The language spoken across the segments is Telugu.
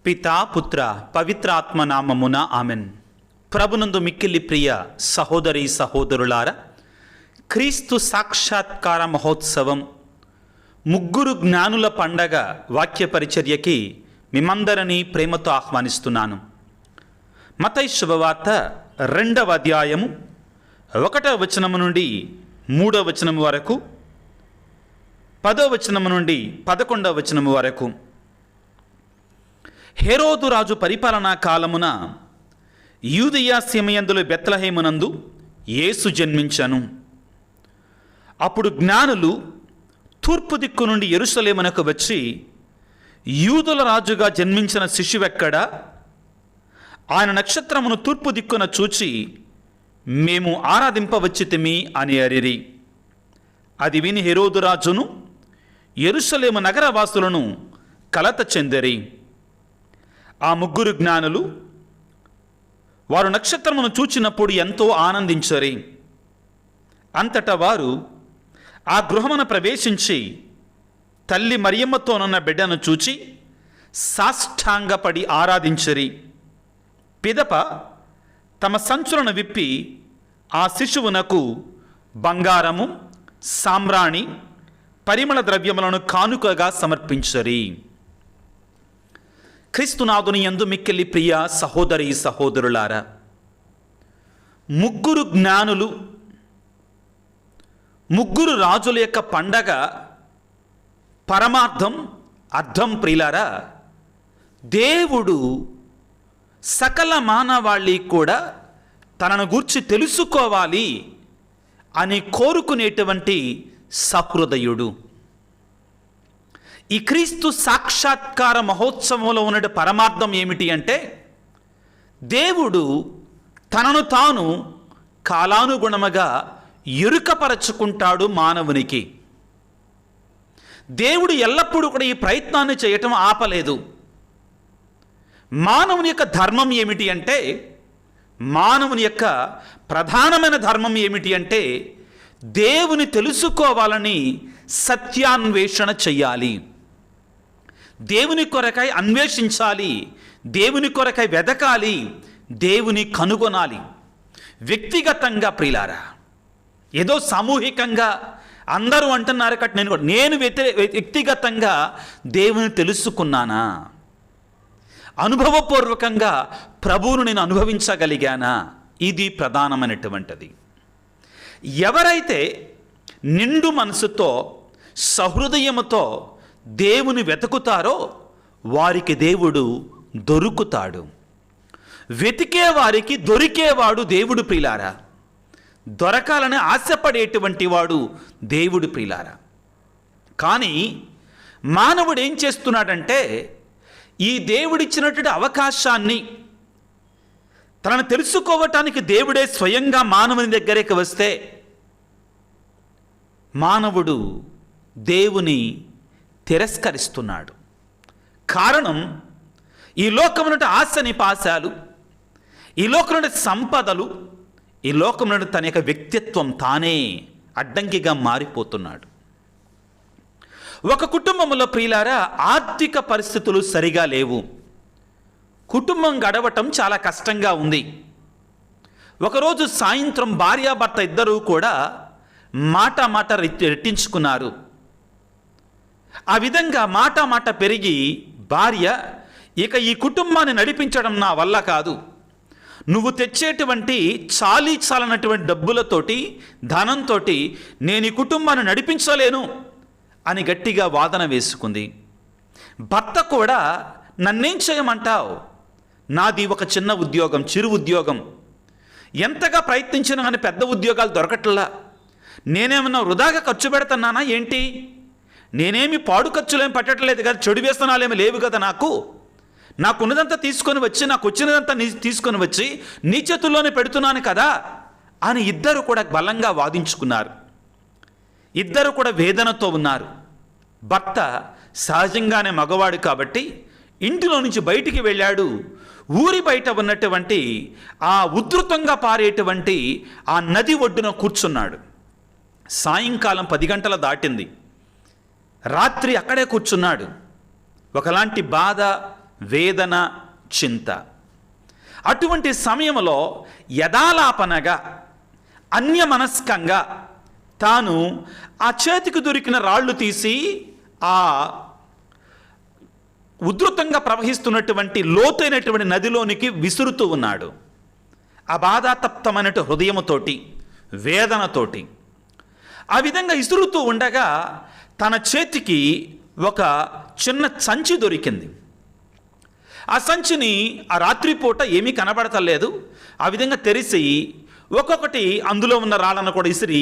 పితా పుత్ర పవిత్రాత్మ నామమున ఆమెన్. ప్రభునందు మిక్కిలి ప్రియ సహోదరి సహోదరులారా, క్రీస్తు సాక్షాత్కార మహోత్సవం ముగ్గురు జ్ఞానుల పండగ వాక్య పరిచర్యకి మిమ్మందరినీ ప్రేమతో ఆహ్వానిస్తున్నాను. మత్తయి శుభవార్త 2వ అధ్యాయము 1వ వచనము నుండి 3వ వచనము వరకు, 10వ వచనము నుండి 11వ వచనము వరకు. హేరోదు రాజు పరిపాలనా కాలమున యూదయ సీమయందుల బెత్లెహేమునందు యేసు జన్మించెను. అప్పుడు జ్ఞానులు తూర్పు దిక్కు నుండి యెరూషలేమునకు వచ్చి, యూదుల రాజుగా జన్మించిన శిశువెక్కడా? ఆయన నక్షత్రమును తూర్పు దిక్కున చూచి మేము ఆరాధింపవచ్చితిమి అని అరిరి. అది విని హేరోదు రాజును యెరూషలేము నగరవాసులను కలత చెందిరి. ఆ ముగ్గురు జ్ఞానులు వారు నక్షత్రమును చూచినప్పుడు ఎంతో ఆనందించరి. అంతటా వారు ఆ గృహమున ప్రవేశించి తల్లి మరియమ్మతోనున్న బిడ్డను చూచి సాష్టాంగపడి ఆరాధించరి. పిదప తమ సంచులను విప్పి ఆ శిశువునకు బంగారము, సామ్రాణి, పరిమళ ద్రవ్యములను కానుకగా సమర్పించరి. క్రీస్తునాథుని యందు మిక్కిలి ప్రియ సహోదరి సహోదరులారా, ముగ్గురు జ్ఞానులు, ముగ్గురు రాజుల యొక్క పండగ పరమార్థం, అర్థం ప్రియులారా, దేవుడు సకల మానవాళి కూడా తనను గూర్చి తెలుసుకోవాలి అని కోరుకునేటువంటి సహృదయుడు. ఈ క్రీస్తు సాక్షాత్కార మహోత్సవంలో ఉన్న పరమార్థం ఏమిటి అంటే, దేవుడు తనను తాను కాలానుగుణముగా ఎరుకపరచుకుంటాడు మానవునికి. దేవుడు ఎల్లప్పుడూ కూడా ఈ ప్రయత్నాన్ని చేయటం ఆపలేదు. మానవుని యొక్క ధర్మం ఏమిటి అంటే, మానవుని యొక్క ప్రధానమైన ధర్మం ఏమిటి అంటే, దేవుని తెలుసుకోవాలని సత్యాన్వేషణ చెయ్యాలి, దేవుని కొరకై అన్వేషించాలి, దేవుని కొరకై వెదకాలి, దేవుని కనుగొనాలి. వ్యక్తిగతంగా ప్రియులారా, ఏదో సామూహికంగా అందరూ అంటున్నారు కట్ నేను వ్యక్తిగతంగా దేవుని తెలుసుకున్నానా, అనుభవపూర్వకంగా ప్రభువును నేను అనుభవించగలిగానా, ఇది ప్రధానమైనటువంటిది. ఎవరైతే నిండు మనసుతో సహృదయముతో దేవుని వెతుకుతారో వారికి దేవుడు దొరుకుతాడు. వెతికే వారికి దొరికేవాడు దేవుడు ప్రియులారా. దొరకాలని ఆశపడేటువంటి వాడు దేవుడు ప్రియులారా. కానీ మానవుడు ఏం చేస్తున్నాడంటే, ఈ దేవుడిచ్చినటువంటి అవకాశాన్ని తనను తెలుసుకోవటానికి దేవుడే స్వయంగా మానవుని దగ్గరికి వస్తే మానవుడు దేవుని తిరస్కరిస్తున్నాడు. కారణం, ఈ లోకమున ఆశని పాశాలు, ఈ లోకమున సంపదలు, ఈ లోకమున తన యొక్క వ్యక్తిత్వం తానే అడ్డంకిగా మారిపోతున్నాడు. ఒక కుటుంబంలో ప్రియులారా ఆర్థిక పరిస్థితులు సరిగా లేవు. కుటుంబం గడవటం చాలా కష్టంగా ఉంది. ఒకరోజు సాయంత్రం భార్యాభర్త ఇద్దరూ కూడా మాట రెట్టించుకున్నారు. ఆ విధంగా మాట పెరిగి భార్య, ఇక ఈ కుటుంబాన్ని నడిపించడం నా వల్ల కాదు, నువ్వు తెచ్చేటువంటి చాలనటువంటి డబ్బులతోటి, ధనంతో నేను ఈ కుటుంబాన్ని నడిపించలేను అని గట్టిగా వాదన వేసుకుంది. భర్త కూడా, నన్నేం చేయమంటావు, నాది ఒక చిన్న ఉద్యోగం, చిరు ఉద్యోగం, ఎంతగా ప్రయత్నించినా కానీ పెద్ద ఉద్యోగాలు దొరకట్లా, నేనేమన్నా వృధాగా ఖర్చు పెడుతున్నానా ఏంటి, నేనేమి పాడు ఖర్చులేమి పెట్టట్లేదు కదా, చెడు వ్యసనాలేమి లేవు కదా, నాకున్నదంతా తీసుకొని వచ్చి, నాకు వచ్చినదంతా తీసుకొని వచ్చి నీ చేతుల్లోనే పెడుతున్నాను కదా అని ఇద్దరు కూడా బలంగా వాదించుకున్నారు. ఇద్దరు కూడా వేదనతో ఉన్నారు. భర్త సహజంగానే మగవాడు కాబట్టి ఇంటిలో నుంచి బయటికి వెళ్ళాడు. ఊరి బయట ఉన్నటువంటి ఆ ఉధృతంగా పారేటువంటి ఆ నది ఒడ్డున కూర్చున్నాడు. సాయంకాలం 10 గంటల దాటింది. రాత్రి అక్కడే కూర్చున్నాడు. ఒకలాంటి బాధ, వేదన, చింత. అటువంటి సమయంలో యథాలాపనగా, అన్యమనస్కంగా తాను ఆ చేతికి దొరికిన రాళ్ళు తీసి ఆ ఉధృతంగా ప్రవహిస్తున్నటువంటి లోతైనటువంటి నదిలోనికి విసురుతూ ఉన్నాడు. ఆ బాధాతప్తమైన హృదయముతోటి, వేదనతోటి ఆ విధంగా విసురుతూ ఉండగా తన చేతికి ఒక చిన్న సంచి దొరికింది. ఆ సంచిని ఆ రాత్రిపూట ఏమీ కనబడతలేదు. ఆ విధంగా తెరిచి ఒక్కొక్కటి అందులో ఉన్న రాళ్ళను కూడా విసిరి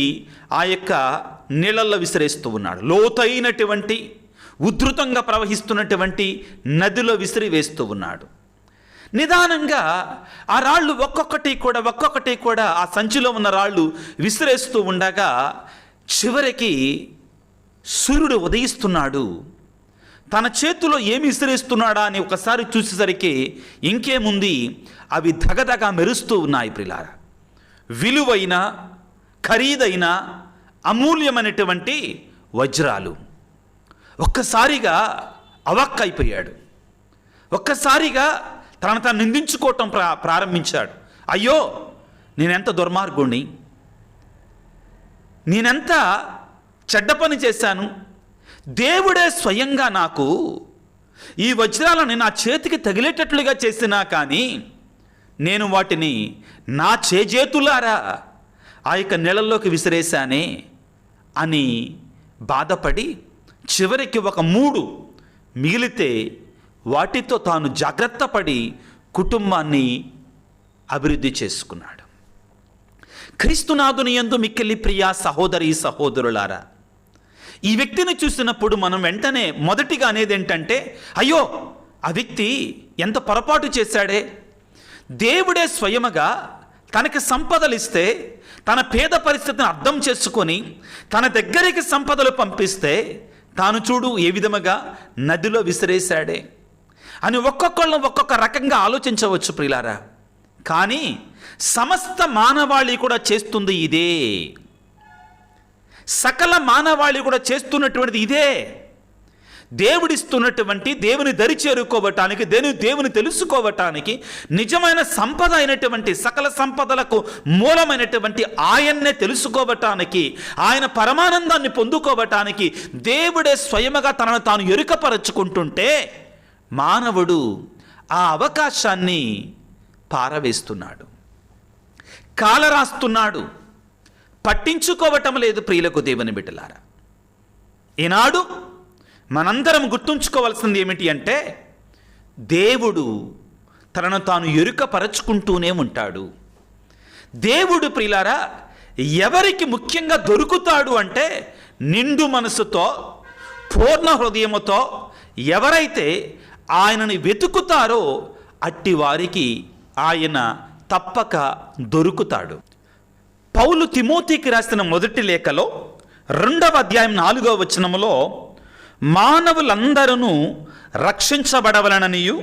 ఆ యొక్క నీళ్ళల్లో విసిరేస్తూ ఉన్నాడు. లోతైనటువంటి ఉధృతంగా ప్రవహిస్తున్నటువంటి నదిలో విసిరి వేస్తూ ఉన్నాడు. నిదానంగా ఆ రాళ్ళు ఒక్కొక్కటి కూడా ఆ సంచిలో ఉన్న రాళ్ళు విసిరేస్తూ ఉండగా చివరికి సూర్యుడు ఉదయిస్తున్నాడు. తన చేతిలో ఏమి విసిరేస్తున్నాడా అని ఒకసారి చూసేసరికి ఇంకేముంది, అవి దగదగా మెరుస్తూ ఉన్నాయి. ప్రిలారా, విలువైన, ఖరీదైన, అమూల్యమైనటువంటి వజ్రాలు. ఒక్కసారిగా అవక్కైపోయాడు. ఒక్కసారిగా తనను తాను నిందించుకోవటం ప్రారంభించాడు. అయ్యో, నేనెంత దుర్మార్గుణ్ణి, నేనెంత చెడ్డ పని చేశాను. దేవుడే స్వయంగా నాకు ఈ వజ్రాలను నా చేతికి తగిలేటట్లుగా చేసినా కానీ నేను వాటిని నా చేజేతులారా ఆ యొక్క నీళ్ళల్లోకి విసిరేశానే అని బాధపడి చివరికి ఒక 3 మిగిలితే వాటితో తాను జాగ్రత్త పడి కుటుంబాన్ని అభివృద్ధి చేసుకున్నాడు. క్రీస్తునాథుని యందు మిక్కిలి ప్రియ సహోదరి సహోదరులారా, ఈ వ్యక్తిని చూసినప్పుడు మనం వెంటనే మొదటిగా అనేది ఏంటంటే, అయ్యో, ఆ వ్యక్తి ఎంత పొరపాటు చేశాడే. దేవుడే స్వయముగా తనకి సంపదలు ఇస్తే, తన పేద పరిస్థితిని అర్థం చేసుకొని తన దగ్గరికి సంపదలు పంపిస్తే తాను చూడు ఏ విధముగా నదిలో విసిరేశాడే అని ఒక్కొక్క రకంగా ఆలోచించవచ్చు ప్రియులారా. కానీ సమస్త మానవాళి కూడా చేస్తుంది ఇదే. సకల మానవాళి కూడా చేస్తున్నటువంటిది ఇదే. దేవుడిస్తున్నటువంటి, దేవుని దరి చేరుకోవటానికి, దేవుని తెలుసుకోవటానికి, నిజమైన సంపద అయినటువంటి, సకల సంపదలకు మూలమైనటువంటి ఆయన్నే తెలుసుకోవటానికి, ఆయన పరమానందాన్ని పొందుకోవటానికి దేవుడే స్వయముగా తనను తాను ఎరుకపరచుకుంటుంటే మానవుడు ఆ అవకాశాన్ని పారవేస్తున్నాడు, కాలరాస్తున్నాడు, పట్టించుకోవటం లేదు. ప్రియులకు దేవుని బిడ్డలారా, ఈనాడు మనందరం గుర్తుంచుకోవాల్సింది ఏమిటి అంటే, దేవుడు తనను తాను ఎరుకపరచుకుంటూనే ఉంటాడు. దేవుడు ప్రియులారా ఎవరికి ముఖ్యంగా దొరుకుతాడు అంటే, నిండు మనసుతో, పూర్ణ హృదయముతో ఎవరైతే ఆయనని వెతుకుతారో అట్టి వారికి ఆయన తప్పక దొరుకుతాడు. పౌలు తిమోతికి రాసిన మొదటి లేఖలో 2వ అధ్యాయం 4వ వచనములో, మానవులందరూ రక్షించబడవలననియు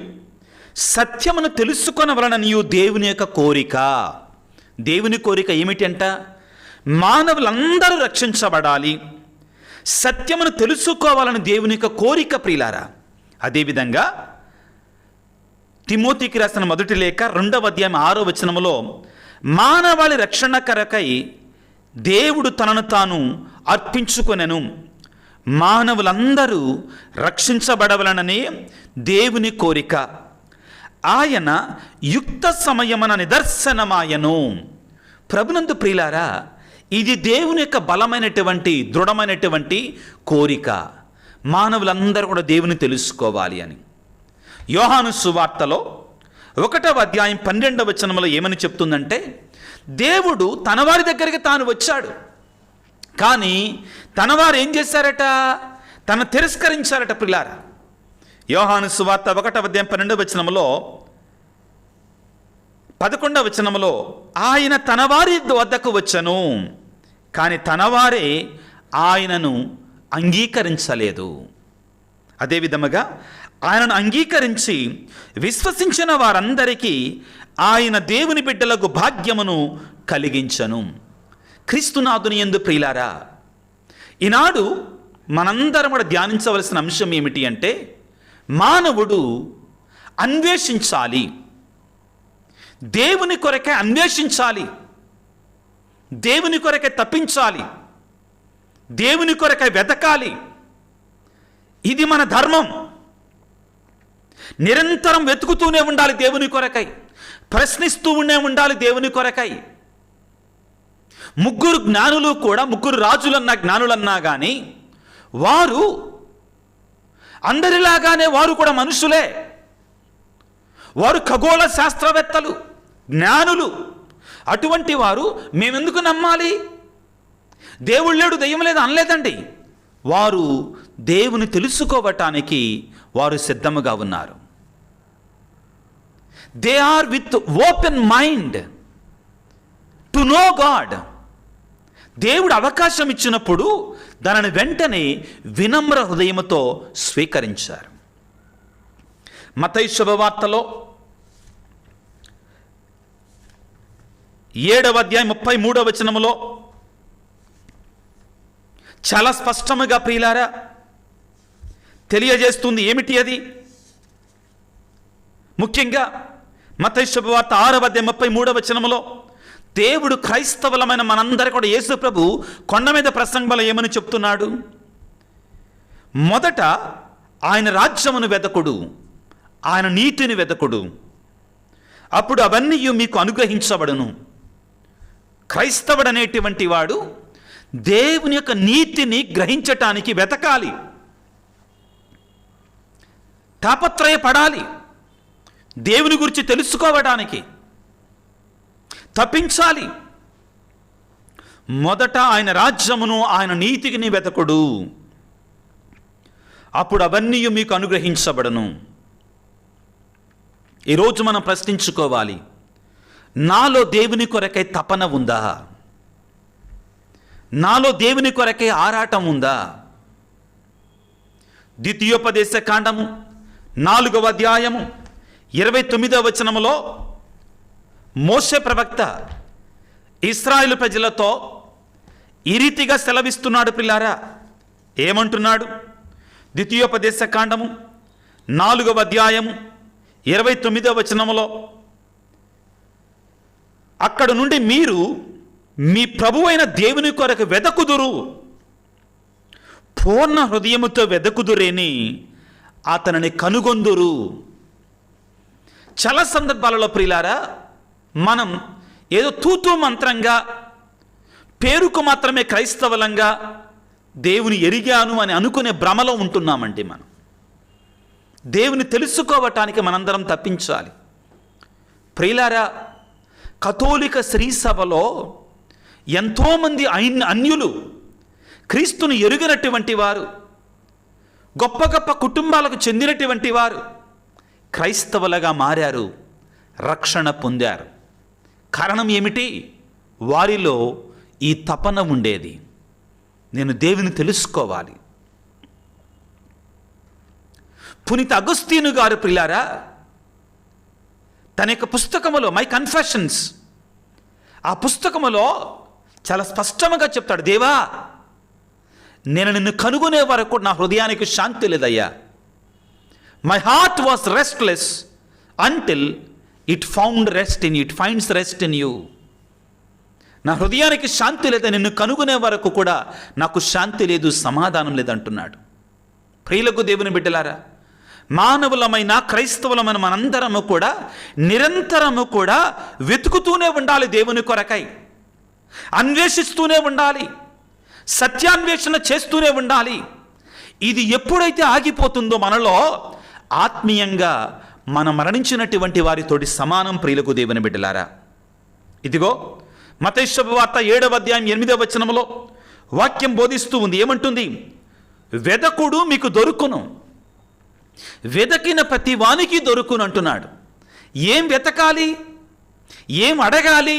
సత్యమును తెలుసుకొనవలననియు దేవుని యొక్క కోరిక. దేవుని కోరిక ఏమిటంట? మానవులందరూ రక్షించబడాలి, సత్యమును తెలుసుకోవాలని దేవుని యొక్క కోరిక ప్రియులారా. అదేవిధంగా తిమోతికి రాసిన మొదటి లేఖ 2వ అధ్యాయం 6వ వచనములో, మానవాళి రక్షణ కొరకై దేవుడు తనను తాను అర్పించుకొనెను, మానవులందరూ రక్షించబడవలననే దేవుని కోరిక, ఆయన యుక్త సమయమున నిదర్శనమాయను. ప్రభునందు ప్రియులారా, ఇది దేవుని యొక్క బలమైనటువంటి, దృఢమైనటువంటి కోరిక. మానవులందరూ కూడా దేవుని తెలుసుకోవాలి అని. యోహాను సువార్తలో 1వ అధ్యాయం 12వ వచనములో ఏమని చెప్తుందంటే, దేవుడు తన వారి దగ్గరికి తాను వచ్చాడు, కానీ తనవారు ఏం చేశారట? తను తిరస్కరించారట పిల్లారా. యోహాను సువార్త 1వ అధ్యాయం 12వ వచనములో 11వ వచనములో, ఆయన తన వారి వద్దకు వచ్చను, కానీ తనవారే ఆయనను అంగీకరించలేదు. అదేవిధముగా ఆయనను అంగీకరించి విశ్వసించిన వారందరికీ ఆయన దేవుని బిడ్డలకు భాగ్యమును కలిగించను. క్రీస్తునాథుని యందు ప్రియులారా, ఈనాడు మనందరం కూడా ధ్యానించవలసిన అంశం ఏమిటి అంటే, మానవుడు అన్వేషించాలి. దేవుని కొరకే అన్వేషించాలి, దేవుని కొరకే తప్పించాలి, దేవుని కొరకే వెతకాలి. ఇది మన ధర్మం. నిరంతరం వెతుకుతూనే ఉండాలి దేవుని కొరకై, ప్రశ్నిస్తూనే ఉండాలి దేవుని కొరకై. ముగ్గురు జ్ఞానులు కూడా, ముగ్గురు రాజులన్నా జ్ఞానులన్నా కానీ వారు అందరిలాగానే వారు కూడా మనుషులే. వారు ఖగోళ శాస్త్రవేత్తలు, జ్ఞానులు. అటువంటి వారు మేమెందుకు నమ్మాలి, దేవుడు లేడు దెయ్యం లేదు అనలేదండి. వారు దేవుని తెలుసుకోవటానికి వారు సిద్ధముగా ఉన్నారు. They are with open mind to know God. దేవుడు అవకాశం ఇచ్చినప్పుడు దానిని వెంటనే వినమ్ర హృదయముతో స్వీకరించారు. మత్తయి శుభవార్తలో 7వ అధ్యాయం 33వ వచనములో చాలా స్పష్టముగా ప్రియులారా తెలియజేస్తుంది. ఏమిటి అది? ముఖ్యంగా మత్తయి శుభవార్త 6వ అధ్యాయం 33వ వచనములో దేవుడు క్రైస్తవులమైన మనందరి కూడా యేసు ప్రభు కొండ మీద ప్రసంగంలో ఏమని చెప్తున్నాడు? మొదట ఆయన రాజ్యమును వెదకుడు, ఆయన నీతిని వెదకుడు, అప్పుడు అవన్నీ మీకు అనుగ్రహించబడును. క్రైస్తవుడు అనేటువంటి వాడు దేవుని యొక్క నీతిని గ్రహించటానికి వెతకాలి, తాపత్రయపడాలి, దేవుని గురించి తెలుసుకోవడానికి తప్పించాలి. మొదట ఆయన రాజ్యమును ఆయన నీతిని వెతకుడు, అప్పుడు అవన్నీ మీకు అనుగ్రహించబడును. ఈరోజు మనం ప్రశ్నించుకోవాలి, నాలో దేవుని కొరకై తపన ఉందా? నాలో దేవుని కొరకై ఆరాటం ఉందా? ద్వితీయోపదేశ కాండము 4వ అధ్యాయము 29వ వచనములో మోషే ప్రవక్త ఇశ్రాయేలు ప్రజలతో ఈ రీతిగా సెలవిస్తున్నాడు పిల్లారా. ఏమంటున్నాడు? ద్వితీయోపదేశ కాండము 4వ అధ్యాయము 29వ వచనములో, అక్కడ నుండి మీరు మీ ప్రభువైన దేవుని కొరకు వెదకుదురు, పూర్ణ హృదయముతో వెదకుదురేని అతనిని కనుగొందురు. చాలా సందర్భాలలో ప్రియులారా మనం ఏదో తూతూ మంత్రంగా, పేరుకు మాత్రమే క్రైస్తవులంగా దేవుని ఎరిగాను అని అనుకునే భ్రమలో ఉంటున్నామండి. మనం దేవుని తెలుసుకోవటానికి మనందరం తప్పించాలి. ప్రియులారా, కథోలిక శ్రీ సభలో ఎంతోమంది అన్యులు, క్రీస్తుని ఎరుగనటువంటి వారు, గొప్ప గొప్ప కుటుంబాలకు చెందినటువంటి వారు క్రైస్తవులుగా మారారు, రక్షణ పొందారు. కారణం ఏమిటి? వారిలో ఈ తపన ఉండేది, నేను దేవుని తెలుసుకోవాలి. పునీత అగస్తీను గారు ప్రియులారా తన యొక్క పుస్తకములో మై కన్ఫెషన్స్, ఆ పుస్తకములో చాలా స్పష్టంగా చెప్తాడు, దేవా నేను నిన్ను కనుగొనే వరకు నా హృదయానికి శాంతి లేదయ్యా. My heart was restless until it found rest in it finds rest in you. నా హృదయానికి శాంతి లేదా, నిన్ను కనుగొనే వరకు కూడా నాకు శాంతి లేదు, సమాధానం లేదంటున్నాడు. ప్రియులకు దేవుని బిడ్డలారా, మానవులమైన క్రైస్తవులమైన మనందరము కూడా నిరంతరము కూడా వెతుకుతూనే ఉండాలి, దేవుని కొరకై అన్వేషిస్తూనే ఉండాలి, సత్యాన్వేషణ చేస్తూనే ఉండాలి. ఇది ఎప్పుడైతే ఆగిపోతుందో మనలో ఆత్మీయంగా మనం మరణించినటువంటి వారితోటి సమానం. ప్రియులకు దేవుని బిడ్డలారా, ఇదిగో మత్తయి శుభవార్త 7వ అధ్యాయం 8వ వచనములో వాక్యం బోధిస్తూ ఉంది. ఏమంటుంది? వెదకుడు మీకు దొరుకును, వెదకిన ప్రతి వానికి దొరుకును అంటున్నాడు. ఏం వెతకాలి, ఏం అడగాలి?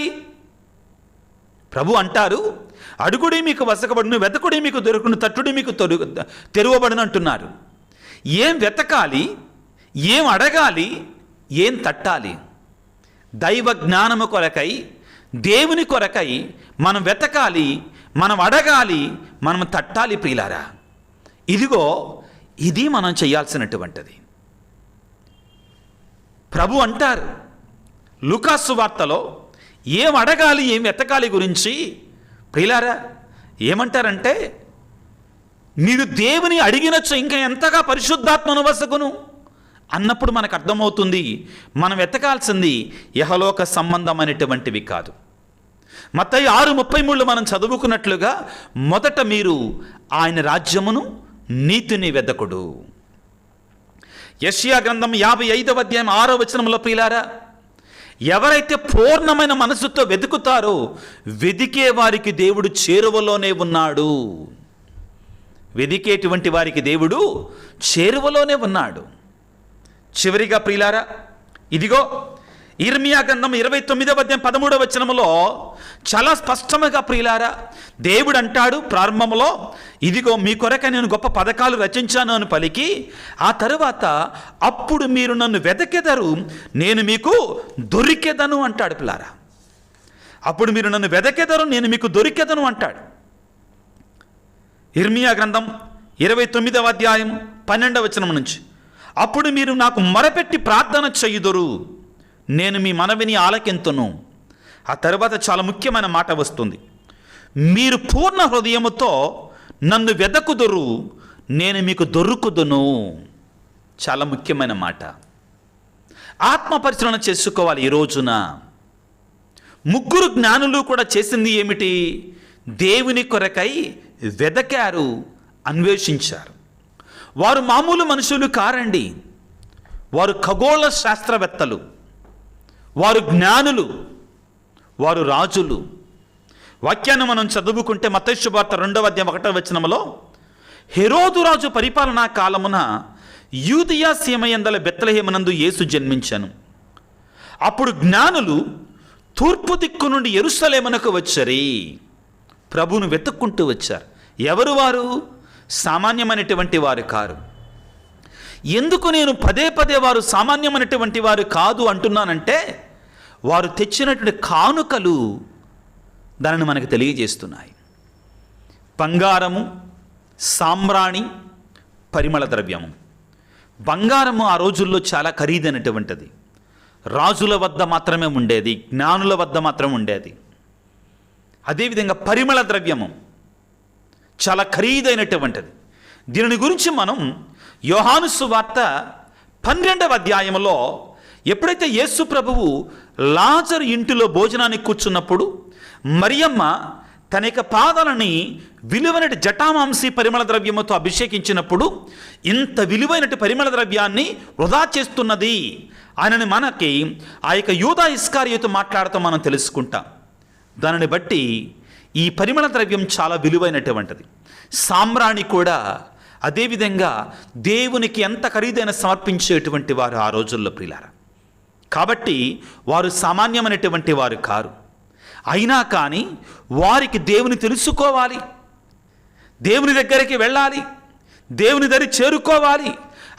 ప్రభు అంటారు, అడుగుడి మీకు వసకబడును, వెతకుడి మీకు దొరుకును, తట్టుడి మీకు తెరువబడును అంటున్నారు. ఏం వెతకాలి, ఏం అడగాలి, ఏం తట్టాలి? దైవ జ్ఞానము కొరకై, దేవుని కొరకై మనం వెతకాలి, మనం అడగాలి, మనం తట్టాలి. ప్రియులారా, ఇదిగో ఇది మనం చేయాల్సినటువంటిది. ప్రభు అంటారు లూకాసు వార్తలో ఏం అడగాలి ఏం వెతకాలి గురించి ప్రియులారా ఏమంటారంటే, మీరు దేవుని అడిగినచ్చు ఇంకా ఎంతగా పరిశుద్ధాత్మను వసగును అన్నప్పుడు మనకు అర్థమవుతుంది మనం వెతకాల్సింది యహలోక సంబంధమైనటువంటివి కాదు. మత్తయి 6:33 మనం చదువుకున్నట్లుగా మొదట మీరు ఆయన రాజ్యమును నీతిని వెదకుడు. యెషయా గ్రంథం 55వ అధ్యాయం 6వ వచనంలో ప్రియులారా, ఎవరైతే పూర్ణమైన మనసుతో వెతుకుతారో వెదికే వారికి దేవుడు చేరువలోనే ఉన్నాడు. వెదికేటువంటి వారికి దేవుడు చేరువలోనే ఉన్నాడు. చివరిగా ప్రియులారా, ఇదిగో ఇర్మియా గ్రంథం 29వ అధ్యాయం 13వ వచనములో చాలా స్పష్టంగా ప్రియులారా దేవుడు అంటాడు ప్రారంభంలో, ఇదిగో మీ కొరక నేను గొప్ప పథకాలు రచించాను అని పలికి, ఆ తరువాత అప్పుడు మీరు నన్ను వెదకెదరు నేను మీకు దొరికెదను అంటాడు పిల్లారా. అప్పుడు మీరు నన్ను వెదకెదరు నేను మీకు దొరికెదను అంటాడు. ఇర్మియా గ్రంథం 29వ అధ్యాయం 12వ వచనం నుంచి, అప్పుడు మీరు నాకు మొరపెట్టి ప్రార్థన చెయ్యుదురు నేను మీ మనవిని ఆలకింతును. ఆ తర్వాత చాలా ముఖ్యమైన మాట వస్తుంది, మీరు పూర్ణ హృదయముతో నన్ను వెదకుదురు నేను మీకు దొరుకుదును. చాలా ముఖ్యమైన మాట. ఆత్మ పరిశీలన చేసుకోవాలి. ఈ రోజున ముగ్గురు జ్ఞానులు కూడా చేసింది ఏమిటి? దేవుని కొరకై వెదకారు, అన్వేషించారు. వారు మామూలు మనుషులు కారండి. వారు ఖగోళ శాస్త్రవేత్తలు, వారు జ్ఞానులు, వారు రాజులు. వాక్యాన్ని మనం చదువుకుంటే మత్తయి శుభవార్త 2వ అధ్యాయం 1వ వచనములో, హెరోదు రాజు పరిపాలనా కాలమున యూదయ సీమయందల బెత్లెహేమునందు యేసు జన్మించెను. అప్పుడు జ్ఞానులు తూర్పు దిక్కు నుండి యెరూషలేమునకు వచ్చరి ప్రభువును వెతుక్కుంటూ వచ్చారు. ఎవరు వారు? సామాన్యమైనటువంటి వారు కారు. ఎందుకు నేను పదే పదే వారు సామాన్యమైనటువంటి వారు కాదు అంటున్నానంటే, వారు తెచ్చినటువంటి కానుకలు దానిని మనకు తెలియజేస్తున్నాయి. బంగారము, సాంబ్రాణి, పరిమళ ద్రవ్యము. బంగారము ఆ రోజుల్లో చాలా ఖరీదైనటువంటిది. రాజుల వద్ద మాత్రమే ఉండేది, జ్ఞానుల వద్ద మాత్రమే ఉండేది. అదేవిధంగా పరిమళ ద్రవ్యము చాలా ఖరీదైనటువంటిది. దీనిని గురించి మనం యోహాను సువార్త 12వ అధ్యాయంలో ఎప్పుడైతే యేసు ప్రభువు లాజరు ఇంటిలో భోజనానికి కూర్చున్నప్పుడు మరియమ్మ తన యొక్క పాదాలని విలువైన జటామాంసి పరిమళ ద్రవ్యముతో అభిషేకించినప్పుడు, ఇంత విలువైన పరిమళ ద్రవ్యాన్ని వృధా చేస్తున్నది ఆయనని మనకి ఆ యొక్క యూదా ఇస్కారియోతు మాట్లాడుతూ మనం తెలుసుకుంటాం. దానిని బట్టి ఈ పరిమళ ద్రవ్యం చాలా విలువైనటువంటిది. సాంబ్రాణి కూడా అదేవిధంగా దేవునికి ఎంత ఖరీదైన సమర్పించేటువంటి వారు ఆ రోజుల్లో ప్రియులారా. కాబట్టి వారు సామాన్యమైనటువంటి వారు కారు. అయినా కానీ వారికి దేవుని తెలుసుకోవాలి, దేవుని దగ్గరికి వెళ్ళాలి, దేవుని దగ్గర చేరుకోవాలి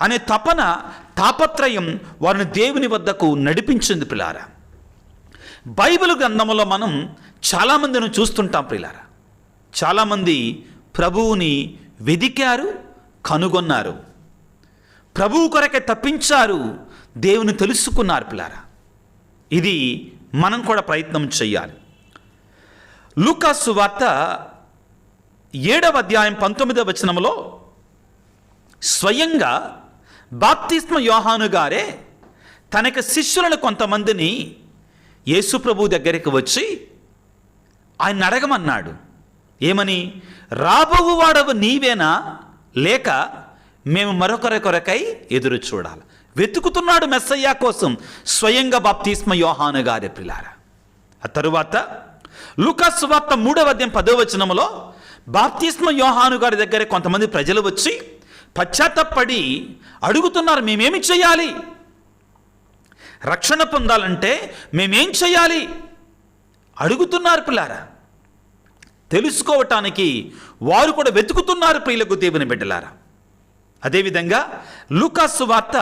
అనే తాపత్రయం వారిని దేవుని వద్దకు నడిపించింది ప్రియులారా. బైబిల్ గ్రంథంలో మనం చాలామందిని చూస్తుంటాం ప్రియులారా. చాలామంది ప్రభువుని వెదికారు, కనుగొన్నారు, ప్రభువు కొరకే తప్పించారు, దేవుని తెలుసుకున్నారు పిల్లారా. ఇది మనం కూడా ప్రయత్నం చేయాలి. లూకాసు వార్త 7వ అధ్యాయం 19వ వచనంలో స్వయంగా బాప్తిస్మ యోహాను గారే తనకి శిష్యులను కొంతమందిని యేసు ప్రభు దగ్గరికి వచ్చి ఆయన అడగమన్నాడు. ఏమని? రాబోవువాడవు నీవేనా, లేక మేము మరొకరి కొరకై ఎదురు చూడాలి? వెతుకుతున్నాడు మెస్సయ్య కోసం స్వయంగా బాప్తిస్మ యోహాను గారి ప్రియులారా. ఆ తరువాత లూకాసు వార్త 3వ అధ్యాయం 10వ వచనములో బాప్తిస్మ యోహాను గారి దగ్గర కొంతమంది ప్రజలు వచ్చి పశ్చాత్తపడి అడుగుతున్నారు, మేమేమి చేయాలి? రక్షణ పొందాలంటే మేమేం చేయాలి అడుగుతున్నారు పిల్లారా. తెలుసుకోవటానికి వారు కూడా వెతుకుతున్నారు ప్రియులకు దేవుని బిడ్డలారా. అదేవిధంగా లూకాసు వార్త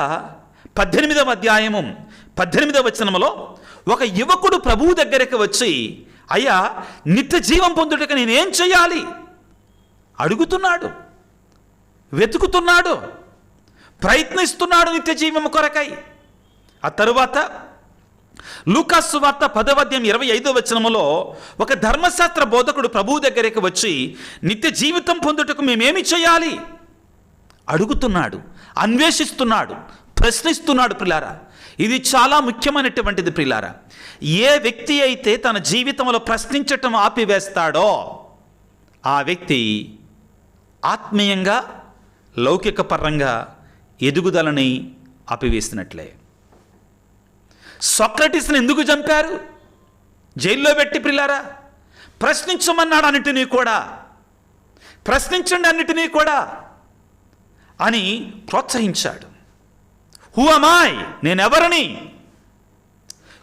18వ అధ్యాయము 18వ వచనములో ఒక యువకుడు ప్రభువు దగ్గరికి వచ్చి, అయ్యా నిత్య జీవం పొందుటకు నేనేం చేయాలి అడుగుతున్నాడు, వెతుకుతున్నాడు, ప్రయత్నిస్తున్నాడు నిత్య జీవము కొరకై. ఆ తరువాత లూకాసు సువార్త 10వ అధ్యాయం 25వ వచనములో ఒక ధర్మశాస్త్ర బోధకుడు ప్రభువు దగ్గరికి వచ్చి నిత్య జీవితం పొందుటకు మేమేమి చేయాలి అడుగుతున్నాడు, అన్వేషిస్తున్నాడు, ప్రశ్నిస్తున్నాడు ప్రిలారా. ఇది చాలా ముఖ్యమైనటువంటిది ప్రిలారా. ఏ వ్యక్తి అయితే తన జీవితంలో ప్రశ్నించటం ఆపివేస్తాడో ఆ వ్యక్తి ఆత్మీయంగా లౌకిక పరంగా ఎదుగుదలని ఆపివేసినట్లే. సోక్రటీస్ని ఎందుకు చంపారు? జైల్లో పెట్టి ప్రిలారా. ప్రశ్నించమన్నాడు అన్నిటినీ కూడా, ప్రశ్నించండి అన్నిటినీ కూడా అని ప్రోత్సహించాడు. హూ అమాయ్, నేనెవరని?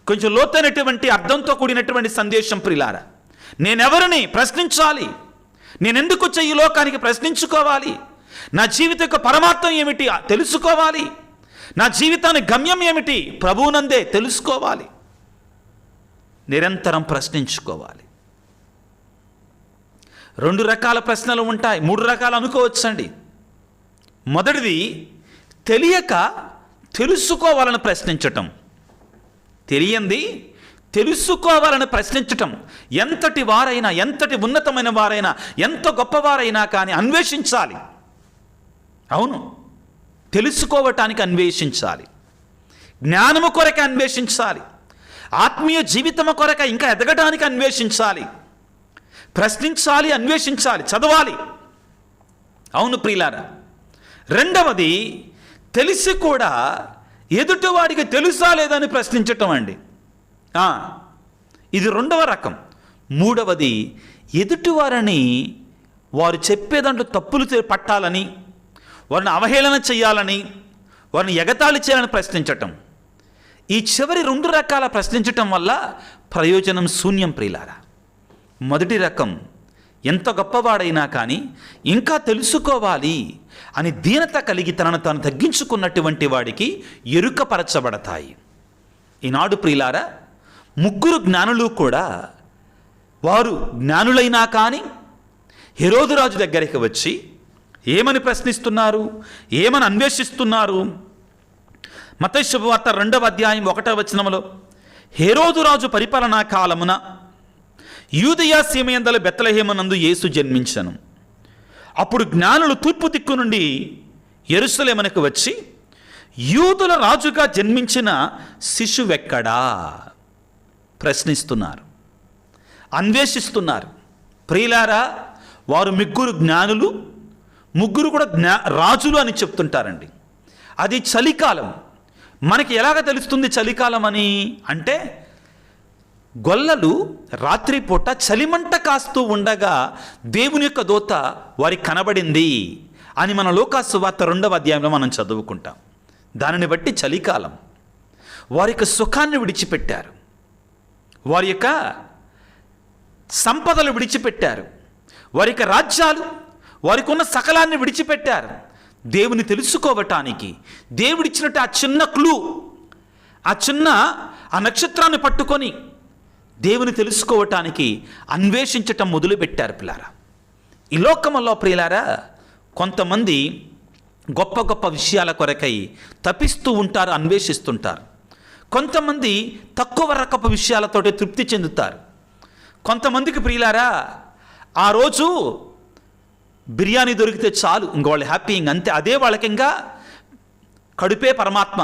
కొంచెం లోతైనటువంటి అర్థంతో కూడినటువంటి సందేశం ప్రిలారా. నేనెవరని ప్రశ్నించాలి. నేనెందుకు వచ్చే ఈ లోకానికి ప్రశ్నించుకోవాలి. నా జీవిత యొక్క పరమార్థం ఏమిటి తెలుసుకోవాలి. నా జీవితానికి గమ్యం ఏమిటి ప్రభువునందే తెలుసుకోవాలి. నిరంతరం ప్రశ్నించుకోవాలి. 2 రకాల ప్రశ్నలు ఉంటాయి, 3 రకాలు అనుకోవచ్చండి. మొదటిది తెలియక తెలుసుకోవాలని ప్రశ్నించటం. తెలియంది తెలుసుకోవాలని ప్రశ్నించటం. ఎంతటి వారైనా, ఎంతటి ఉన్నతమైన వారైనా, ఎంత గొప్పవారైనా కానీ అన్వేషించాలి. అవును, తెలుసుకోవటానికి అన్వేషించాలి. జ్ఞానము కొరకు అన్వేషించాలి. ఆత్మీయ జీవితము కొరకు ఇంకా ఎదగడానికి అన్వేషించాలి. ప్రశ్నించాలి, అన్వేషించాలి, చదవాలి. అవును ప్రియులారా. రెండవది తెలిసి కూడా ఎదుటివాడికి తెలుసా లేదని ప్రశ్నించటం అండి. ఇది 2వ రకం. 3వది ఎదుటివారని వారు చెప్పేదాంట్లో తప్పులు పట్టాలని, వారిని అవహేళన చేయాలని, వారిని ఎగతాళి చేయాలని ప్రశ్నించటం. ఈ చివరి 2 రకాల ప్రశ్నించటం వల్ల ప్రయోజనం శూన్యం ప్రియులారా. మొదటి రకం ఎంత గొప్పవాడైనా కానీ ఇంకా తెలుసుకోవాలి అని దీనత కలిగి తనను తాను తగ్గించుకున్నటువంటి వాడికి ఎరుకపరచబడతాయి. ఈనాడు ప్రియులారా, 3 జ్ఞానులు కూడా వారు జ్ఞానులైనా కానీ హెరోదు రాజు దగ్గరికి వచ్చి ఏమని ప్రశ్నిస్తున్నారు, ఏమని అన్వేషిస్తున్నారు? మత్తయి శుభవార్త 2వ అధ్యాయం 1వ వచనములో, హెరోదు రాజు పరిపాలనా కాలమున యూదయా సీమయందల బెత్లెహేమునందు యేసు జన్మించెను. అప్పుడు జ్ఞానులు తూర్పు దిక్కు నుండి యెరూషలేమునకు వచ్చి, యూదుల రాజుగా జన్మించిన శిశువెక్కడా ప్రశ్నిస్తున్నారు, అన్వేషిస్తున్నారు. ప్రియులారా, వారు 3 జ్ఞానులు, 3 కూడా రాజులు అని చెప్తుంటారండి. అది చలికాలం. మనకి ఎలాగ తెలుస్తుంది చలికాలం అని అంటే, గొల్లలు రాత్రిపూట చలిమంట కాస్తూ ఉండగా దేవుని యొక్క దూత వారికి కనబడింది అని మన లూకాసు సువార్త 2వ అధ్యాయంలో మనం చదువుకుంటాం. దానిని బట్టి చలికాలం. వారి యొక్క సుఖాన్ని విడిచిపెట్టారు, వారి యొక్క సంపదలు విడిచిపెట్టారు, వారి యొక్క రాజ్యాలు, వారికి ఉన్న సకలాన్ని విడిచిపెట్టారు. దేవుని తెలుసుకోవటానికి దేవుడిచ్చినట్టు ఆ చిన్న క్లూ, ఆ నక్షత్రాన్ని పట్టుకొని దేవుని తెలుసుకోవటానికి అన్వేషించటం మొదలుపెట్టారు పిల్లారా. ఈ లోకములో ప్రియులారా, కొంతమంది గొప్ప గొప్ప విషయాల కొరకై తపిస్తూ ఉంటారు, అన్వేషిస్తుంటారు. కొంతమంది తక్కువ రకపు విషయాలతోటి తృప్తి చెందుతారు. కొంతమందికి ప్రియులారా, ఆ రోజు బిర్యానీ దొరికితే చాలు, ఇంక వాళ్ళు హ్యాపీ, అంతే. అదే వాళ్ళకి ఇంకా కడుపే పరమాత్మ.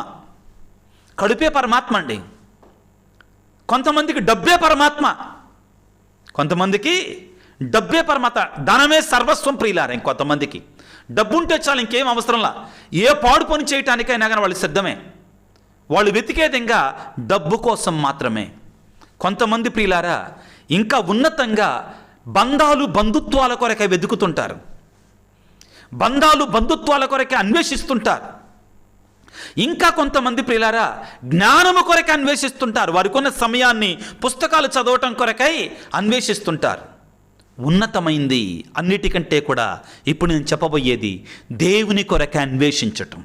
కడుపే పరమాత్మ అండి. కొంతమందికి డబ్బే పరమాత్మ, కొంతమందికి డబ్బే పరమాత్మ, ధనమే సర్వస్వం ప్రియులారా. ఇంకొంతమందికి డబ్బు ఉంటే చాలు, ఇంకేం అవసరంలా. ఏ పాడు పని చేయటానికైనా కానీ వాళ్ళు సిద్ధమే. వాళ్ళు వెతికేది ఇంకా డబ్బు కోసం మాత్రమే. కొంతమంది ప్రియులారా ఇంకా ఉన్నతంగా బంధాలు, బంధుత్వాల కొరకే వెతుకుతుంటారు, బంధాలు, బంధుత్వాల కొరకే అన్వేషిస్తుంటారు. ఇంకా కొంతమంది ప్రియులారా జ్ఞానము కొరకే అన్వేషిస్తుంటారు. వారికి ఉన్న సమయాన్ని పుస్తకాలు చదవటం కొరకై అన్వేషిస్తుంటారు. ఉన్నతమైంది అన్నిటికంటే కూడా ఇప్పుడు నేను చెప్పబోయేది దేవుని కొరకై అన్వేషించటం.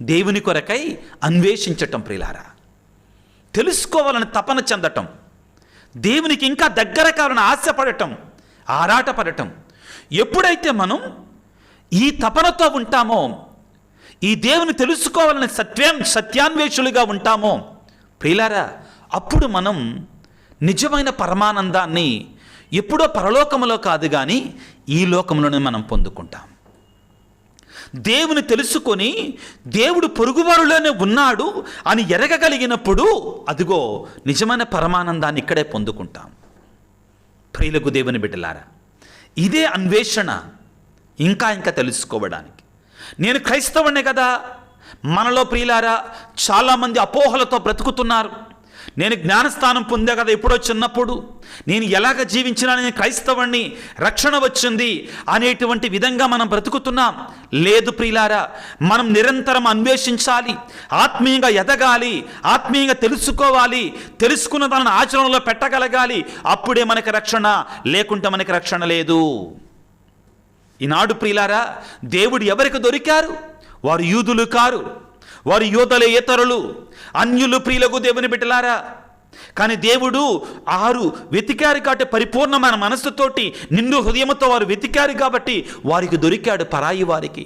దేవుని కొరకై అన్వేషించటం ప్రియులారా, తెలుసుకోవాలని తపన చెందటం, దేవునికి ఇంకా దగ్గర కావాలని ఆశపడటం, ఆరాటపడటం. ఎప్పుడైతే మనం ఈ తపనతో ఉంటామో, ఈ దేవుని తెలుసుకోవాలని సత్యాన్వేషులుగా ఉంటామో ప్రియులారా, అప్పుడు మనం నిజమైన పరమానందాన్ని ఎప్పుడో పరలోకములో కాదు కానీ ఈ లోకంలోనే మనం పొందుకుంటాం. దేవుని తెలుసుకొని దేవుడు పొరుగువారిలోనే ఉన్నాడు అని ఎరగగలిగినప్పుడు అదిగో నిజమైన పరమానందాన్ని ఇక్కడే పొందుకుంటాం. ప్రియులకు దేవుని బిడ్డలారా, ఇదే అన్వేషణ ఇంకా తెలుసుకోవడానికి. నేను క్రైస్తవునే కదా, మనలో ప్రియులారా చాలామంది అపోహలతో బ్రతుకుతున్నారు. నేను జ్ఞానస్థానం పొందా కదా ఎప్పుడో చిన్నప్పుడు, నేను ఎలాగ జీవించినా నేను క్రైస్తవుణ్ణి, రక్షణ వచ్చింది అనేటువంటి విధంగా మనం బ్రతుకుతున్నాం. లేదు ప్రియులారా, మనం నిరంతరం అన్వేషించాలి, ఆత్మీయంగా ఎదగాలి, ఆత్మీయంగా తెలుసుకోవాలి, తెలుసుకున్న దానిని ఆచరణలో పెట్టగలగాలి. అప్పుడే మనకి రక్షణ, లేకుంటే మనకి రక్షణ లేదు. ఈనాడు ప్రియులారా, దేవుడు ఎవరికి దొరికారు? వారు యూదులు కారు, వారు యూదులే ఇతరులు, అన్యులు. ప్రియులకు దేవుని బిడ్డలారా, కానీ దేవుడు వెతికారు కాబట్టి, పరిపూర్ణమైన మనస్సుతోటి నిండు హృదయంతో వారు వెతికారు కాబట్టి వారికి దొరికాడు. పరాయి వారికి,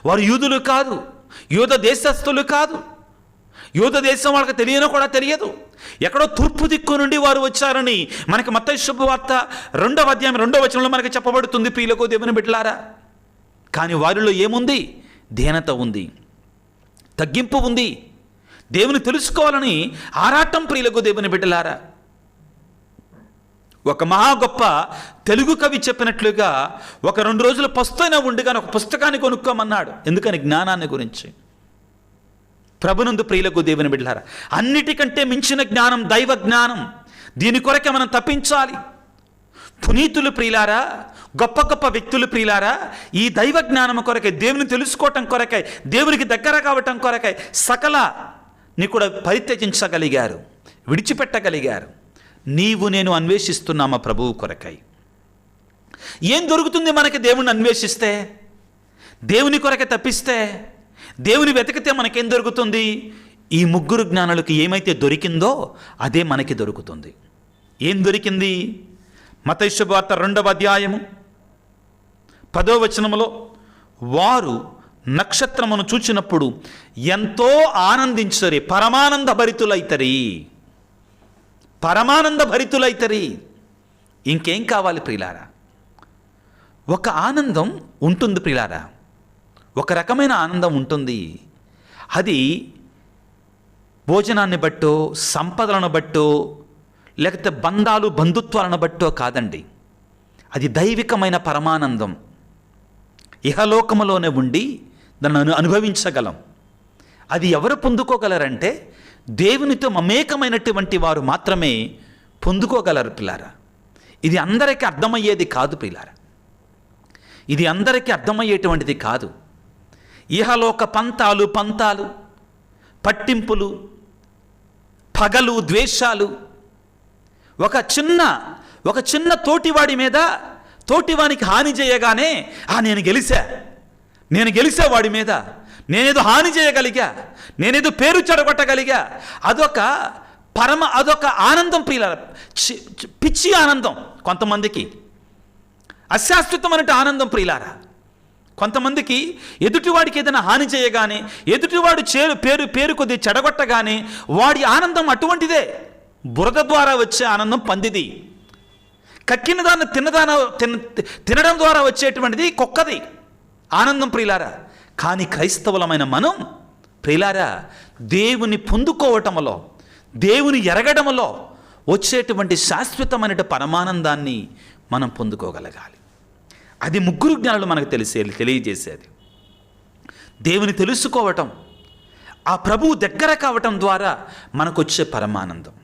వారు యూదులు కాదు, యూద దేశస్థులు కాదు, యూద దేశం వాళ్ళకి తెలియదు. ఎక్కడో తూర్పు దిక్కు నుండి వారు వచ్చారని మనకి మత్తయి శుభవార్త 2వ అధ్యాయం 2వ వచనంలో మనకి చెప్పబడుతుంది. ప్రియులకు దేవుని బిడ్డలారా, కానీ వారిలో ఏముంది? దీనత ఉంది, తగ్గింపు ఉంది, దేవుని తెలుసుకోవాలని ఆరాటం. ప్రియులకు దేవుని బిడ్డలారా, ఒక మహా గొప్ప తెలుగు కవి చెప్పినట్లుగా ఒక 2 రోజులు పస్తైనా ఉండిగానే ఒక పుస్తకాన్ని కొనుక్కోమన్నాడు. ఎందుకని? జ్ఞానాన్ని గురించి. ప్రభునందు ప్రియులకు దేవుని బిడ్డలారా, అన్నిటికంటే మించిన జ్ఞానం దైవ జ్ఞానం. దీని కొరకే మనం తప్పించాలి. పునీతులు ప్రియులారా, గొప్ప వ్యక్తులు ప్రియులారా, ఈ దైవ జ్ఞానం కొరకై, దేవుని తెలుసుకోవటం కొరకై, దేవునికి దగ్గర కావటం కొరకై సకలాన్ని కూడా పరిత్యజించగలిగారు, విడిచిపెట్టగలిగారు. నీవు నేను అన్వేషిస్తున్నామా ప్రభువు కొరకై? ఏం దొరుకుతుంది మనకి దేవుని అన్వేషిస్తే? దేవుని కొరకే తప్పిస్తే, దేవుని వెతికితే మనకేం దొరుకుతుంది? ఈ 3 జ్ఞానులకు ఏమైతే దొరికిందో అదే మనకి దొరుకుతుంది. ఏం దొరికింది? మత్తయి శుభవార్త 2వ అధ్యాయము 10వ వచనములో, వారు నక్షత్రమును చూచినప్పుడు ఎంతో ఆనందించరి, పరమానంద భరితులైతరి. ఇంకేం కావాలి ప్రియులారా? ఒక ఆనందం ఉంటుంది ప్రియులారా, ఒక రకమైన ఆనందం ఉంటుంది. అది భోజనాన్ని బట్టో, సంపదలను బట్టో, లేకపోతే బంధుత్వాలను బట్టో కాదండి. అది దైవికమైన పరమానందం. ఇహలోకములోనే ఉండి దాన్ని అనుభవించగలం. అది ఎవరు పొందుకోగలరంటే దేవునితో మమేకమైనటువంటి వారు మాత్రమే పొందుకోగలరు పిల్లారా. ఇది అందరికీ అర్థమయ్యేది కాదు పిల్లారా, ఇది అందరికీ అర్థమయ్యేటువంటిది కాదు. ఇహలోక పంతాలు, పట్టింపులు, పగలు, ద్వేషాలు, ఒక చిన్న తోటివాడి మీద, తోటివానికి హాని చేయగానే నేను గెలిచా వాడి మీద, నేనేదో హాని చేయగలిగా, నేనేదో పేరు చెడగొట్టగలిగా, అదొక ఆనందం ప్రియులారా, పిచ్చి ఆనందం. కొంతమందికి అశాశ్వతమైన ఆనందం ప్రియులారా. కొంతమందికి ఎదుటివాడికి ఏదైనా హాని చేయగానే, ఎదుటివాడు పేరు కొద్ది చెడగొట్టగానే వాడి ఆనందం అటువంటిదే. బురద ద్వారా వచ్చే ఆనందం పందిది, కక్కిన దాన్ని తినడం ద్వారా వచ్చేటువంటిది కుక్కది ఆనందం ప్రియులారా. కానీ క్రైస్తవులమైన మనం ప్రియులారా, దేవుని పొందుకోవటంలో, దేవుని ఎరగడంలో వచ్చేటువంటి శాశ్వతమైన పరమానందాన్ని మనం పొందుకోగలగాలి. అది 3 జ్ఞానులు మనకు తెలియజేసేది. దేవుని తెలుసుకోవటం, ఆ ప్రభువు దగ్గర కావటం ద్వారా మనకు వచ్చే పరమానందం.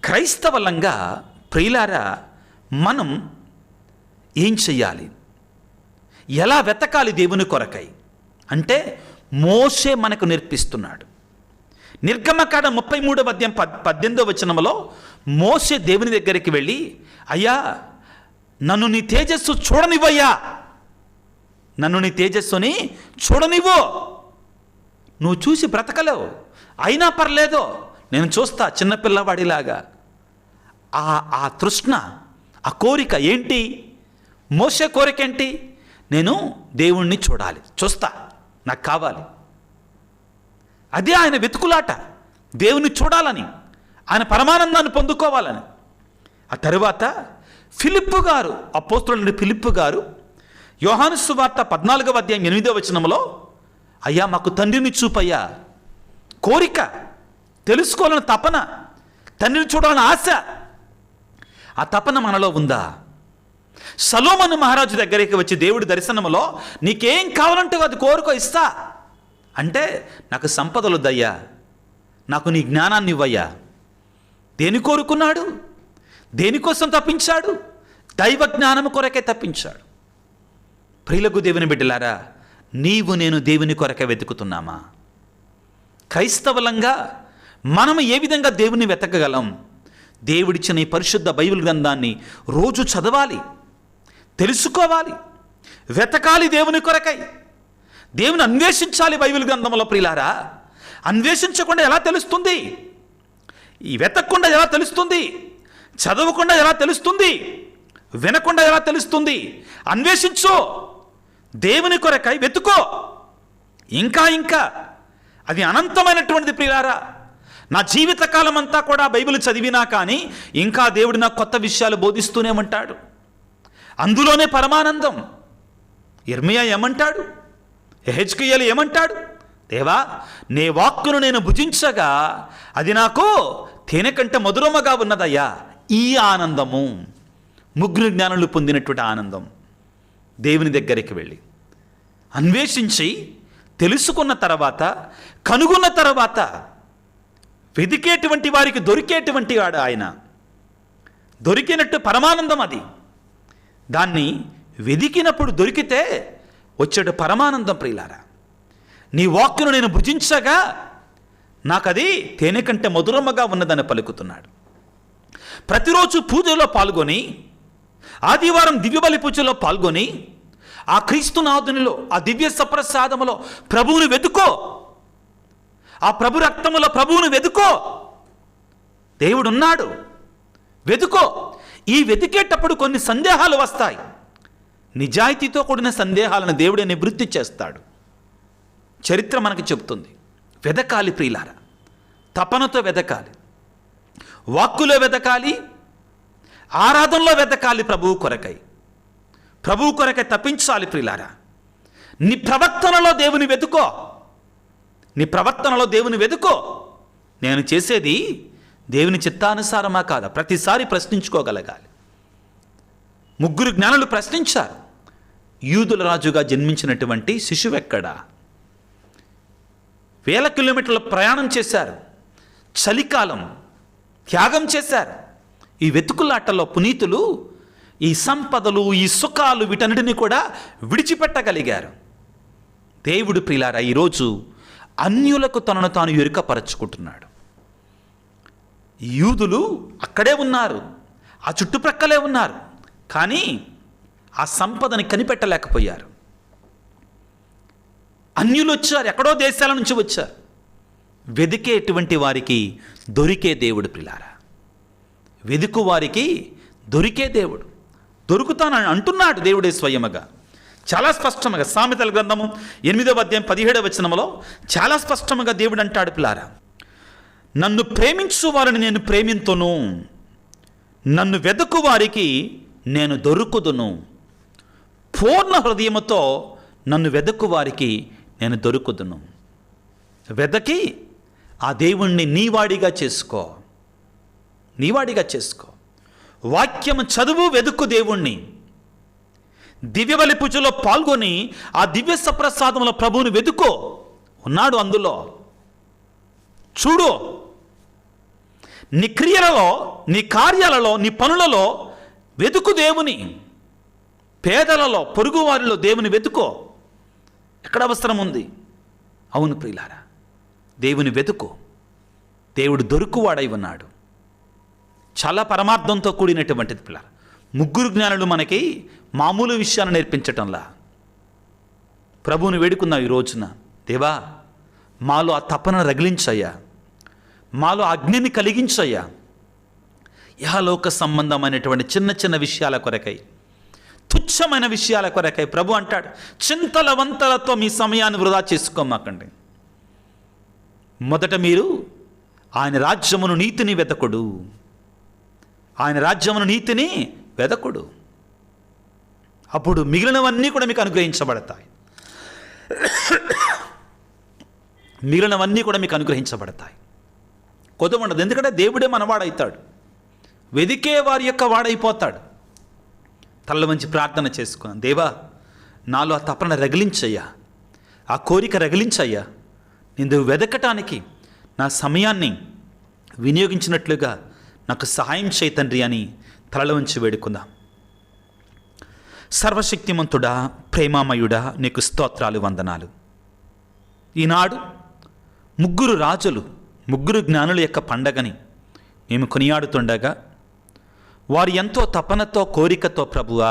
క్రైస్తవులంగా ప్రియులారా, మనం ఏం చెయ్యాలి? ఎలా వెతకాలి దేవుని కొరకై అంటే మోషే మనకు నేర్పిస్తున్నాడు. నిర్గమకాండం 33వ అధ్యాయం 18వ వచనంలో మోషే దేవుని దగ్గరికి వెళ్ళి, అయ్యా నన్ను నీ తేజస్సు చూడనివ్వయ్యా, నన్ను నీ తేజస్సుని చూడనివ్వు, నువ్వు చూసి బ్రతకలేవు, అయినా పర్లేదు నేను చూస్తా చిన్నపిల్లవాడిలాగా. ఆ తృష్ణ, ఆ కోరిక ఏంటి? మోషే కోరిక ఏంటి? నేను దేవుణ్ణి చూడాలి, చూస్తా, నాకు కావాలి. అదే ఆయన వెతుకులాట, దేవుని చూడాలని, ఆయన పరమానందాన్ని పొందుకోవాలని. ఆ తరువాత ఫిలిప్పు గారు, అపోస్తలుడైన ఫిలిప్పు గారు యోహాను సువార్త 14వ అధ్యాయం 8వ వచనంలో, అయ్యా మాకు తండ్రిని చూపయ్యా, కోరిక, తెలుసుకోవాలని తపన, తండ్రిని చూడాలని ఆశ, ఆ తపన మనలో ఉందా? సొలొమోను మహారాజు దగ్గరికి వచ్చి దేవుడి దర్శనంలో నీకేం కావాలంటే అది కోరుకో ఇస్తా అంటే, నాకు సంపదలు వద్దయ్యా, నాకు నీ జ్ఞానాన్ని ఇవ్వయ్యా. దేని కోరుకున్నాడు? దేనికోసం తప్పించాడు? దైవ జ్ఞానము కొరకే తప్పించాడు. ప్రియులకు దేవుని బిడ్డలారా, నీవు నేను దేవుని కొరకే వెతుకుతున్నామా? క్రైస్తవులంగా మనం ఏ విధంగా దేవుని వెతకగలం? దేవుడిచ్చిన ఈ పరిశుద్ధ బైబిల్ గ్రంథాన్ని రోజు చదవాలి, తెలుసుకోవాలి, వెతకాలి దేవుని కొరకై, దేవుని అన్వేషించాలి. బైబిల్ గ్రంథంలో ప్రియులారా, అన్వేషించకుండా ఎలా తెలుస్తుంది? ఈ వెతకకుండా ఎలా తెలుస్తుంది? చదవకుండా ఎలా తెలుస్తుంది? వినకుండా ఎలా తెలుస్తుంది? అన్వేషించు, దేవుని కొరకై వెతుకో. ఇంకా ఇంకా అది అనంతమైనటువంటిది ప్రియులారా. నా జీవితకాలం అంతా కూడా బైబిల్ చదివినా కానీ ఇంకా దేవుడు నాకు కొత్త విషయాలు బోధిస్తూనే ఉంటాడు. అందులోనే పరమానందం. ఇర్మియా ఏమంటాడు? యెహెజ్కేలు ఏమంటాడు? దేవా, నీ వాక్కును నేను భుజించగా అది నాకు తేనె కంటే మధురముగా ఉన్నదయ్యా. ఈ ఆనందము, ముగ్గురు జ్ఞానులు పొందినటువంటి ఆనందం, దేవుని దగ్గరికి వెళ్ళి అన్వేషించి తెలుసుకున్న తర్వాత, కనుగొన్న తర్వాత వెదికేటువంటి వారికి దొరికేటువంటి వాడు ఆయన. దొరికినట్టు పరమానందం అది. దాన్ని వెదికినప్పుడు దొరికితే వచ్చేట పరమానందం ప్రియులారా. నీ వాక్కును నేను భుజించగా నాకది తేనె కంటే మధురముగా ఉన్నదని పలుకుతున్నాడు. ప్రతిరోజు పూజలో పాల్గొని, ఆదివారం దివ్యబలి పూజలో పాల్గొని, ఆ క్రీస్తునాథునిలో, ఆ దివ్య సప్రసాదములో ప్రభువుని వెతుకో. ఆ ప్రభు రక్తములో ప్రభువుని వెతుకో. దేవుడున్నాడు, వెతుకో. ఈ వెతికేటప్పుడు కొన్ని సందేహాలు వస్తాయి. నిజాయితీతో కూడిన సందేహాలను దేవుడే నివృత్తి చేస్తాడు. చరిత్ర మనకి చెబుతుంది. వెదకాలి ప్రియులారా, తపనతో వెదకాలి, వాక్కులో వెదకాలి, ఆరాధనలో వెదకాలి. ప్రభువు కొరకై తప్పించాలి ప్రియులారా. నీ ప్రవర్తనలో దేవుని వెతుకో. నీ ప్రవర్తనలో దేవుని వెతుకో. నేను చేసేది దేవుని చిత్తానుసారమా కాదా? ప్రతిసారి ప్రశ్నించుకోగలగాలి. ముగ్గురు జ్ఞానులు ప్రశ్నించారు. యూదుల రాజుగా జన్మించినటువంటి శిశువెక్కడా? వేల కిలోమీటర్ల ప్రయాణం చేశారు, చలికాలం త్యాగం చేశారు. ఈ వెతుకులాటలో పునీతులు ఈ సంపదలు, ఈ సుఖాలు, వీటన్నిటిని కూడా విడిచిపెట్టగలిగారు. దేవుడు ప్రియులారా ఈరోజు అన్యులకు తనను తాను ఎరుకపరచుకుంటున్నాడు. యూదులు అక్కడే ఉన్నారు, ఆ చుట్టుప్రక్కలే ఉన్నారు, కానీ ఆ సంపదని కనిపెట్టలేకపోయారు. అన్యులు వచ్చారు, ఎక్కడో దేశాల నుంచి వచ్చారు. వెదికేటువంటి వారికి దొరికే దేవుడు ప్రియులారా. వెదుకు వారికి దొరికే దేవుడు. దొరుకుతానని అంటున్నాడు దేవుడే స్వయముగా, చాలా స్పష్టంగా. సామెతల గ్రంథము 8వ అధ్యాయం 17వ వచనములో చాలా స్పష్టంగా దేవుడు అంటాడు, పిల్లారా, నన్ను ప్రేమించు వారిని నేను ప్రేమింతును, నన్ను వెదకు వారికి నేను దొరుకుదును. పూర్ణ హృదయముతో నన్ను వెదకు వారికి నేను దొరుకుదును. వెదకి ఆ దేవుణ్ణి నీవాడిగా చేసుకో, నీవాడిగా చేసుకో. వాక్యము చదువు, వెదుకు దేవుణ్ణి. దివ్యబలి పూజలో పాల్గొని ఆ దివ్య సప్రసాదముల ప్రభువుని వెతుకో. ఉన్నాడు అందులో, చూడు. నీ క్రియలలో, నీ కార్యాలలో, నీ పనులలో వెతుకు దేవుని. పేదలలో, పొరుగువారిలో దేవుని వెతుకో. ఎక్కడ అవసరం ఉంది? అవును ప్రియులారా, దేవుని వెతుకో. దేవుడు దొరుకువాడై ఉన్నాడు. చాలా పరమార్థంతో కూడినటువంటిది పిల్లలు. ముగ్గురు జ్ఞానులు మనకి మామూలు విషయాన్ని నేర్పించటంలా. ప్రభువుని వేడుకుందాం ఈ రోజున. దేవా, మాలో ఆ తపన రగిలించయ్యా, మాలో అగ్నిని కలిగించయ్యా. ఇహలోక సంబంధమైనటువంటి చిన్న చిన్న విషయాల కొరకై, తుచ్చ తుచ్చమైన విషయాల కొరకై ప్రభు అంటాడు, చింతల వంతలతో మీ సమయాన్ని వృధా చేసుకోమాకండి. మొదట మీరు ఆయన రాజ్యమును నీతిని వెతకుడు. ఆయన రాజ్యమును నీతిని వెతకుడు. అప్పుడు మిగిలినవన్నీ కూడా మీకు అనుగ్రహించబడతాయి. మిగిలినవన్నీ కూడా మీకు అనుగ్రహించబడతాయి. కొద్ది ఉండదు. ఎందుకంటే దేవుడే మనవాడవుతాడు. వెదికే వారి యొక్క వాడైపోతాడు. తల్ల వంచి ప్రార్థన చేసుకున్నాను, దేవా నాలో ఆ తపన రగిలించయ్యా, ఆ కోరిక రగిలించయ్యా, నిన్ను వెదకటానికి నా సమయాన్ని వినియోగించినట్లుగా నాకు సహాయం చేయి తండ్రి అని తలలో వంచి వేడుకుందాం. సర్వశక్తిమంతుడా, ప్రేమామయుడా, నీకు స్తోత్రాలు, వందనాలు. ఈనాడు ముగ్గురు రాజులు, ముగ్గురు జ్ఞానుల యొక్క పండగని మేము కొనియాడుతుండగా వారు ఎంతో తపనతో కోరికతో ప్రభువా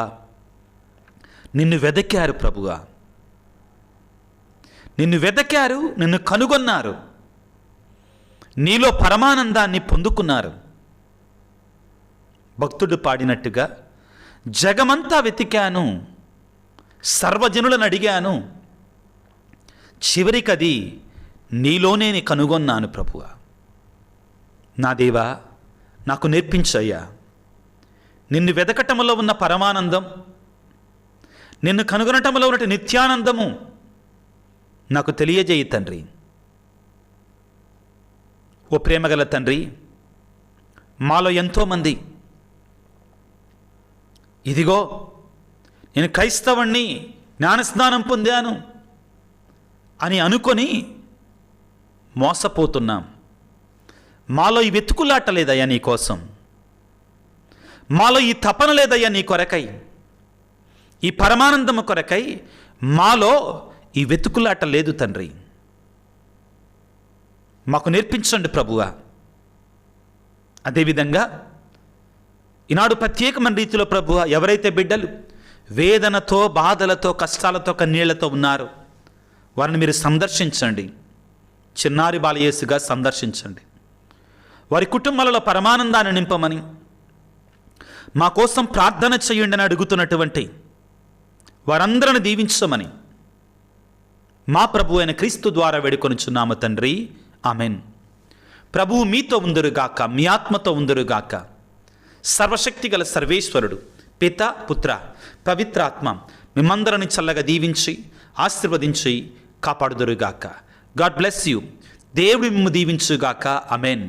నిన్ను వెదకారు. ప్రభువా నిన్ను వెదకారు, నిన్ను కనుగొన్నారు, నీలో పరమానందాన్ని పొందుకున్నారు. భక్తుడు పాడినట్టుగా జగమంతా వెతికాను, సర్వజనులను అడిగాను, చివరికది నీలోనే కనుగొన్నాను. ప్రభువా నా దేవా నాకు నేర్పించయ్యా, నిన్ను వెదకటంలో ఉన్న పరమానందం, నిన్ను కనుగొనటంలో ఉన్న నిత్యానందము నాకు తెలియజేయి తండ్రి. ఓ ప్రేమగల తండ్రి, మాలో ఎంతోమంది ఇదిగో నేను క్రైస్తవుణ్ణి, జ్ఞానస్నానం పొందాను అని అనుకొని మోసపోతున్నాం. మాలో ఈ వెతుకులాట లేదయ్యా నీ కోసం, మాలో ఈ తపన లేదయ్యా నీ కొరకై, ఈ పరమానందము కొరకై మాలో ఈ వెతుకులాట లేదు తండ్రి. మాకు నేర్పించండి ప్రభువా. అదేవిధంగా ఈనాడు ప్రత్యేకమైన రీతిలో ప్రభువా ఎవరైతే బిడ్డలు వేదనతో, బాధలతో, కష్టాలతో, కన్నీళ్లతో ఉన్నారో వారిని మీరు సందర్శించండి. చిన్నారి బాలయేసుగా సందర్శించండి. వారి కుటుంబాలలో పరమానందాన్ని నింపమని, మా కోసం ప్రార్థన చేయండి అని అడుగుతున్నటువంటి వారందరిని దీవించమని మా ప్రభు అయిన క్రీస్తు ద్వారా వేడుకొనుచున్నాము తండ్రి. ఆమెన్. ప్రభువు మీతో ఉందురుగాక, మీ ఆత్మతో ఉందురుగాక. సర్వశక్తి గల సర్వేశ్వరుడు పిత, పుత్ర, పవిత్రాత్మ మిమ్మందరిని చల్లగా దీవించి ఆశీర్వదించి కాపాడుదురుగాక. God bless you. దేవుడు మిమ్ము దీవించుగాక. ఆమెన్.